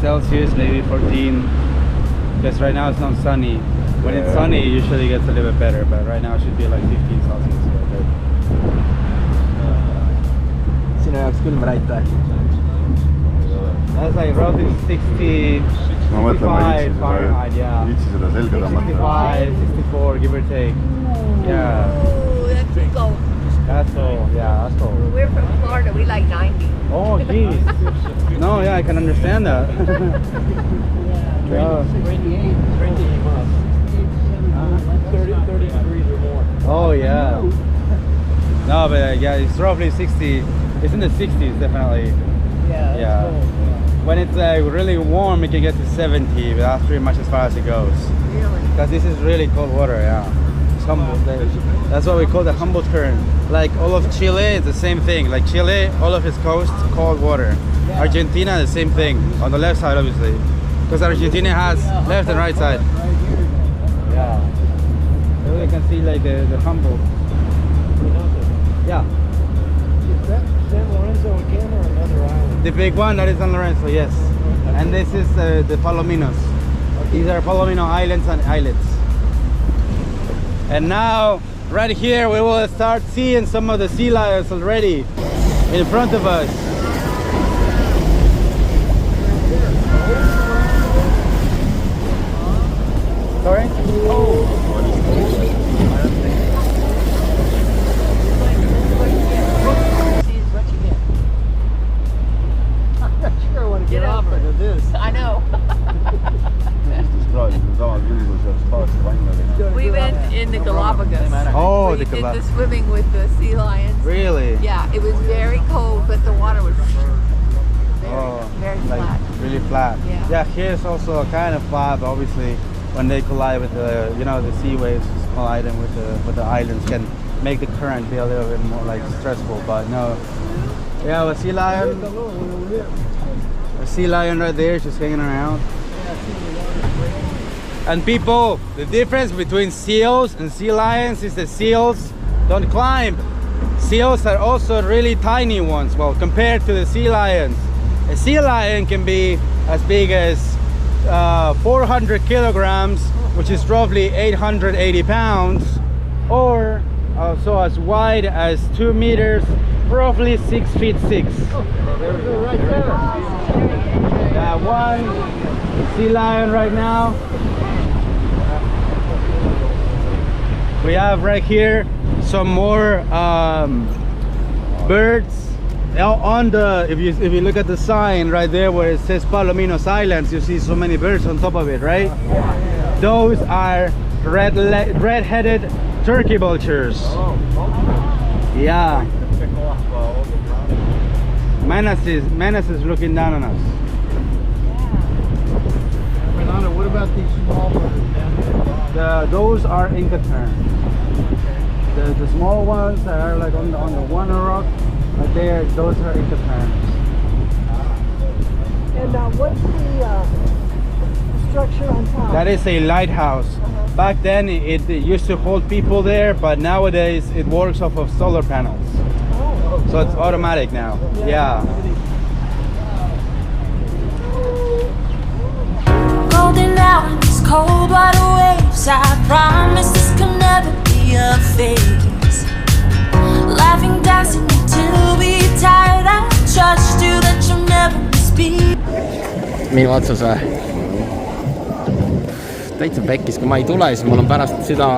Celsius, maybe 14. Because right now it's not sunny. When it's sunny, it usually gets a little bit better, but right now it should be like 15 Celsius. Sinu jaoks külm raita. That's like roughly 60, 65 Fahrenheit, yeah. 65, 64, give or take. Yeah. Oh, that's cold. That's all, yeah, that's all. We're from Florida, we like 90. Oh, geez. No, yeah, I can understand that. Yeah. 28, 30 degrees or more. Oh, yeah. No, but yeah, it's roughly 60. It's in the 60s, definitely. Yeah. Cool. When it's really warm, it can get to 70, but that's pretty much as far as it goes. Really? Because this is really cold water, yeah. It's Humboldt. That's what we call the Humboldt current. Like all of Chile, it's the same thing. Like Chile, all of its coast, cold water. Yeah. Argentina, the same thing. On the left side, obviously. Because Argentina has left and right side. Yeah. So you can see like the Humboldt. Yeah. Is that San Lorenzo again or another island? The big one, that is San Lorenzo, yes. And this is the Palominos. These are Palomino Islands and islets. And now, right here, we will start seeing some of the sea lions already in front of us. Sorry? Get over it. I know. We went in the Galapagos. Oh, we did the swimming with the sea lions. Really? Yeah, it was very cold, but the water was very flat. Really flat. Yeah. Yeah, here's also kind of flat, but obviously when they collide with the, the sea waves colliding with the islands can make the current be a little bit more like stressful, but no. Yeah, a sea lion. A sea lion right there just hanging around. And people, the difference between seals and sea lions is that seals don't climb. Seals are also really tiny ones, well, compared to the sea lions. A sea lion can be as big as 400 kilograms, which is roughly 880 pounds, or also as wide as 2 meters, roughly 6 feet 6. Right there. One sea lion right now. We have right here some more birds. On the if you look at the sign right there where it says Palominos Islands, you see so many birds on top of it, right? Those are red-headed turkey vultures. Yeah. Menace is looking down on us. Fernando, what about these small birds down here? Those are Inca terns. The small ones that are like on the one rock right there, those are Inca terns. And what's the structure on top? That is a lighthouse. Back then it used to hold people there, but nowadays it works off of solar panels. Oh. So it's automatic now. Yeah. Golden hours, cold water waves. I promise this can never be a phase. Laughing, dancing until we tired. I trust you that you'll never speak. Minu otsus või? Täitsa pekkis, kui ma ei tule, siis mul on pärast süda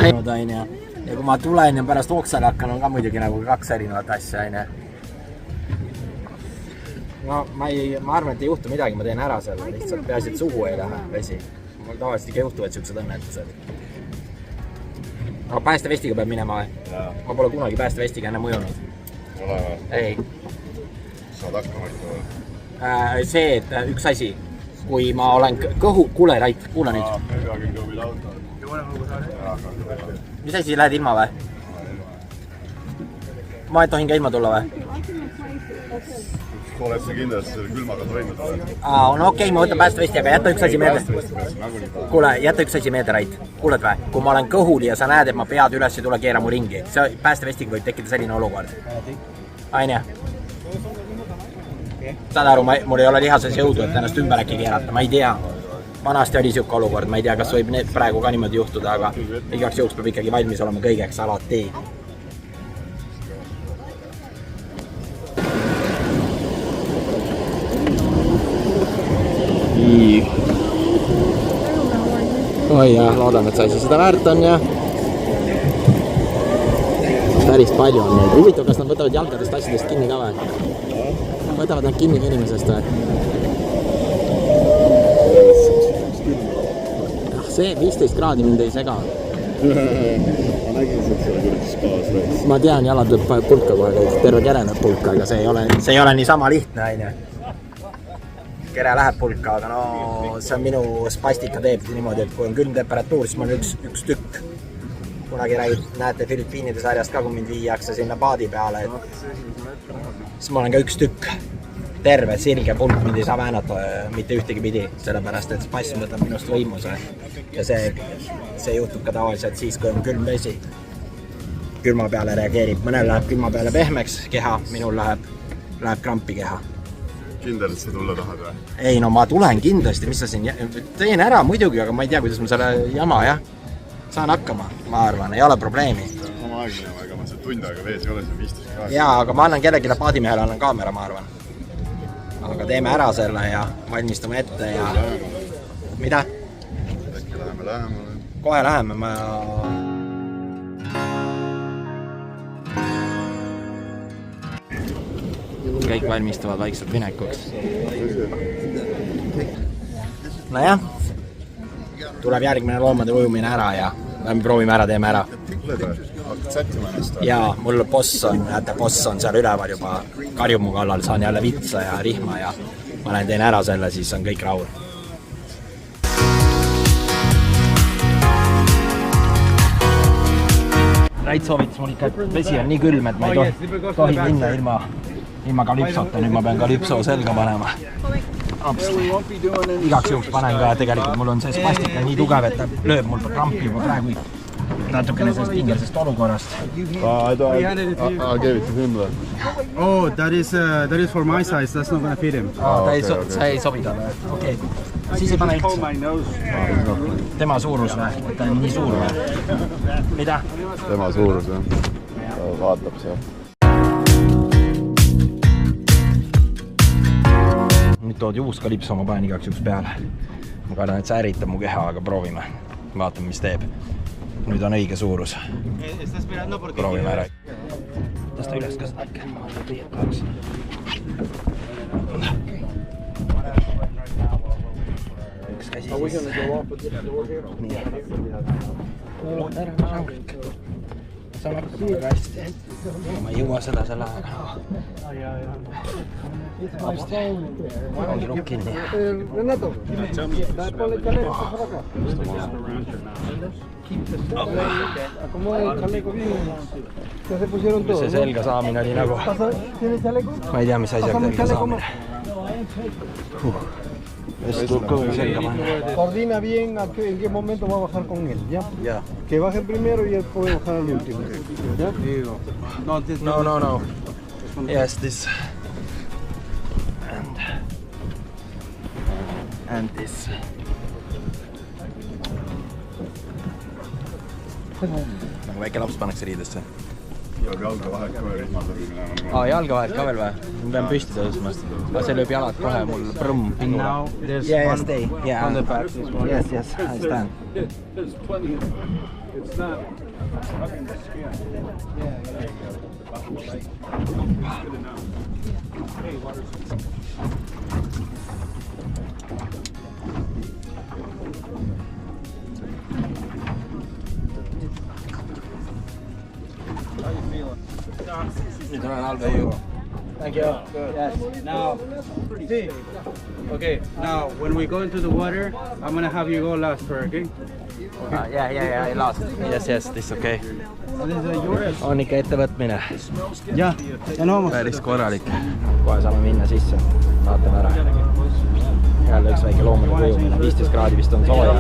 häinud, onju. Ja kui ma tulen ja pärast oksale hakkan, on ka muidugi nagu 2 erinevat asja, onju. No ma arvan, et ei juhtu midagi, ma teen ära selle, lihtsalt peaasi, et suhu ei lähe vesi. Mul tavaliselt ikka juhtuvad siuksed õnnetused. Aga päästevestiga peab minema või? Ma pole kunagi päästevestiga enne mõjunud. Ole või? Ei. Saad hakkama ikka või? See, et üks asi, kui ma olen kuule, Rait, kuule nüüd. Mis asi, lähed ilma või? Ma tohin ka ilma tulla või? Oled sa kindlasti selle külmaga toime tuled? No okei, ma võtan päästevesti, aga jäta üks asi meelde. Kuule, jäta üks asi meelde, Rait. Kuuled või? Kui ma olen kõhul ja sa näed, et ma pead üles ei tule keera mu ringi. Päästevestiga võib tekkida selline olukord. Aine. saad aru, mul ei ole lihases jõudu, et ennast ümber äkki keerata, ma ei tea. Vanasti oli siuke olukord, ma ei tea, kas võib praegu ka niimoodi juhtuda, aga igaks juhuks peab ikkagi valmis olema kõigeks alati. Oi jah, loodan, et see asi seda väärt on ja päris palju on neid. Huvitav, kas nad võtavad jalgadest asjadest kinni ka või? Võtavad nad kinni inimesest või? See 15 kraadi mind ei sega. Ma nägin, et see kuradi spaas läks. Ma tean, jalad lööb pulka kohe kõik, terve kere lööb pulka, aga see ei ole nii sama lihtne, aine. Kere läheb pulka, aga no see on minu spastika teeb niimoodi, et kui on külm temperatuur, siis ma olen üks tükk. Kunagi näete Filipiinide sarjast ka, kui mind viiakse sinna paadi peale, siis ma olen ka üks tükk. Terve, sirge pulk, mind ei saa väänata mitte ühtegi pidi, sellepärast et spass võtab minust võimuse. Ja see juhtub ka tavaliselt siis, kui on külm vesi. Külma peale reageerib, mõnel läheb külma peale pehmeks keha, minul läheb krampi keha. Kindel, et sa tulla tahad või? Ei, no ma tulen kindlasti, mis sa siin teen ära muidugi, aga ma ei tea, kuidas ma selle jama, jah. Saan hakkama, ma arvan, ei ole probleemi. Sama aeglema, ega ma see tund aega vees ei ole, see 15 kraadi. Jaa, aga ma annan kellegile paadimehele, annan kaamera, ma arvan. Aga teeme ära selle ja valmistume ette ja... Mida? Äkki läheme. Kohe läheme, ma... Kõik valmistuvad vaikselt minekuks. Nojah, tuleb järgmine loomade ujumine ära ja me proovime ära, teeme ära. Hakkad sättima ennast? Jaa, mul boss on seal üleval juba, karjub mu kallal, saan jälle vitsa ja rihma ja ma lähen teen ära selle, siis on kõik rahul. Rait soovitas mul ikka, et vesi on nii külm, et ma ei tohi minna ilma kalüpsota, nüüd ma pean kalüpso selga panema. Igaks juhuks panen ka, tegelikult mul on see spastika nii tugev, et ta lööb mul krampi juba praegu natukene sellest pingelisest olukorrast. I gave it to him then. Oh, that is for my size, that's not gonna fit him. See ei sobi talle, okei. Siis ei pane üldse. Tema suurus või? Ta on nii suur või? Mida? Tema suurus, jah. Ta vaatab seal. Nüüd toodi uus kalipso, ma panen igaks juhuks peale. Ma kardan, et see ärritab mu keha, aga proovime. Vaatame, mis teeb. Nüüd on õige suurus. Proovime ära. Tõsta üles ka seda äkki. Üks käsi siis. Nii. Ära rahulik. Saan hakkama väga hästi. Ma ei jõua seda selle aega. Ongi lukk kinni. See selga saamine oli nagu... Ma ei tea, mis asjad selga saamine. Coordina bien en qué momento va a bajar con él, ¿ya? Ya. Que baje el primero y él puede bajar al último. ¿Ya? No. Yes, this. And this. Nagu väike laps pannakse riidesse. Peab jalga vahet kohe rihmas läbi minema. Jalga vahet ka veel või? Ma pean püsti tõusmast. See lööb jalad kohe mul prõmm pingule. Yeah, stay. Yeah, on the back. Yes, I stand. Nüüd olen halve ju. Thank you. Yes. Now, okay. Now, when we go into the water, I'm gonna have you go last first, okay? Yeah, last. Yes, this okay. On ikka ettevõtmine. Ja loomulikult. Päris korralik. Kohe saame minna sisse. Vaatame ära. Jälle üks väike loomade kujumine. 15 kraadi vist on sooja.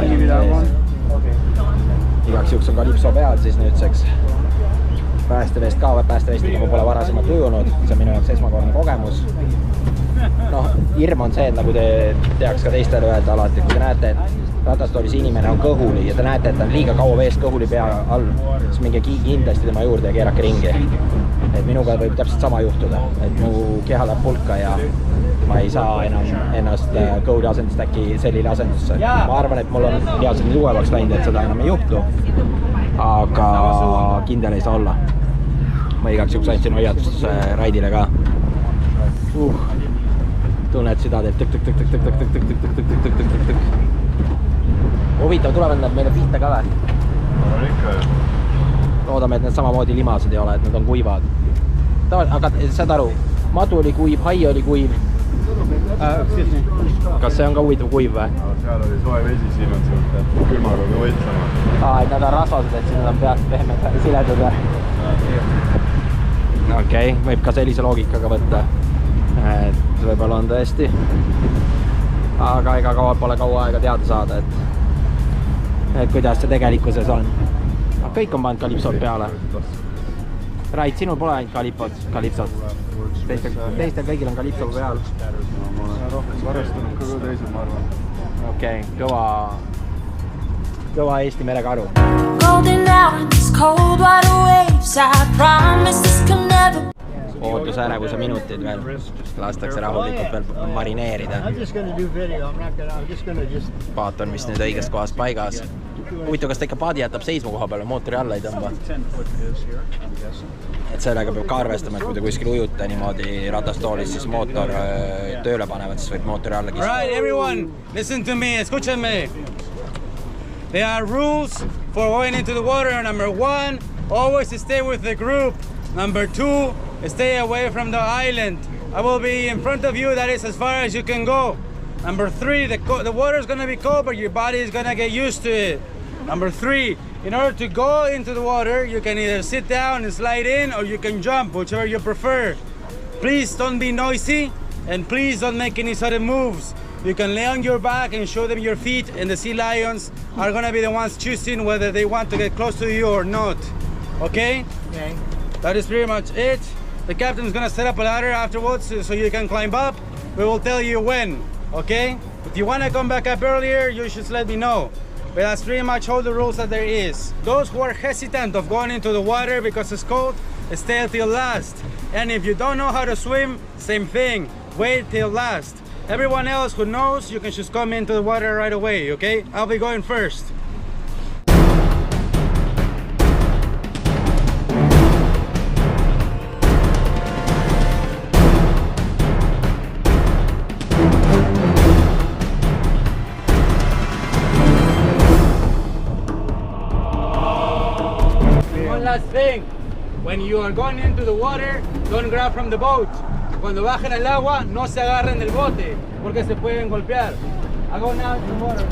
Igaks juhuks on kalipso peal siis nüüdseks. Päästevest ka, päästevestiga ma pole varasemalt ujunud, see on minu jaoks esmakordne kogemus. noh, hirm on see, et nagu te teaks ka teistele öelda alati, kui te näete, et ratastoolis inimene on kõhuli ja te näete, et ta on liiga kaua veest kõhuli pea all, siis minge kindlasti tema juurde ja keerake ringi. Et minuga võib täpselt sama juhtuda, et mu keha läheb pulka ja ma ei saa enam ennast kõhuli asendust äkki sellile asendusse. Ma arvan, et mul on reaalselt nii tugevaks läinud, et seda enam ei juhtu, aga kindel ei saa olla. Ma igaks juhuks andsin hoiatust raidile ka. Tunned süda teeb tõk-tõk-tõk-tõk-tõk-tõk-tõk-tõk-tõk-tõk-tõk-tõk-tõk. Huvitav, tulevad nad meile pihta ka või? Loodame, et need samamoodi limased ei ole, et nad on kuivad. Aga saad aru, madu oli kuiv, hai oli kuiv. Kas see on ka huvitav kuiv või? Seal oli soe vesi, siin on siuke külmaga ka võitsama. Et nad on rasvased, et siin nad on peast pehmed siledud või? Okei, võib ka sellise loogikaga võtta. Et võib-olla on tõesti. Aga ega pole kaua aega teada saada, et kuidas see tegelikkuses on. Kõik on pannud kalipsod peale. Rait, sinul pole ainult kalipsod. Teistel kõigil on kalipsod peal. Ma olen rohkem varastanud ka teised, ma arvan. Okei, kõva Eesti merekaru. Golden hour in these cold water waves. I promise this can never. Ootusärevuse minutid veel. Lastakse rahulikult veel marineerida. Paat on vist nüüd õigest kohast paigas. Huvitav, kas ta ikka paadi jätab seisma koha peale, mootori alla ei tõmba. Et sellega peab ka arvestama, et kui te kuskil ujute niimoodi ratastoolis, siis mootor tööle panevad, siis võib mootori alla kistada. Alright, everyone, listen to me, escúchame. There are rules for going into the water. Number 1, always stay with the group. Number 2, stay away from the island. I will be in front of you, that is as far as you can go. Number 3, the water is going to be cold, but your body is going to get used to it. Number 3, in order to go into the water, you can either sit down and slide in, or you can jump, whichever you prefer. Please don't be noisy, and please don't make any sudden moves. You can lay on your back and show them your feet, and the sea lions are going to be the ones choosing whether they want to get close to you or not. Okay? Okay. That is pretty much it. The captain is going to set up a ladder afterwards so you can climb up. We will tell you when, okay? If you want to come back up earlier, you should let me know. But that's pretty much all the rules that there is. Those who are hesitant of going into the water because it's cold, stay till last. And if you don't know how to swim, same thing. Wait till last. Everyone else who knows, you can just come into the water right away, okay? I'll be going first. One last thing, when you are going into the water, don't grab from the boat. Cuando bajen al agua, no se agarren del bote, porque se pueden golpear. I go now to the water.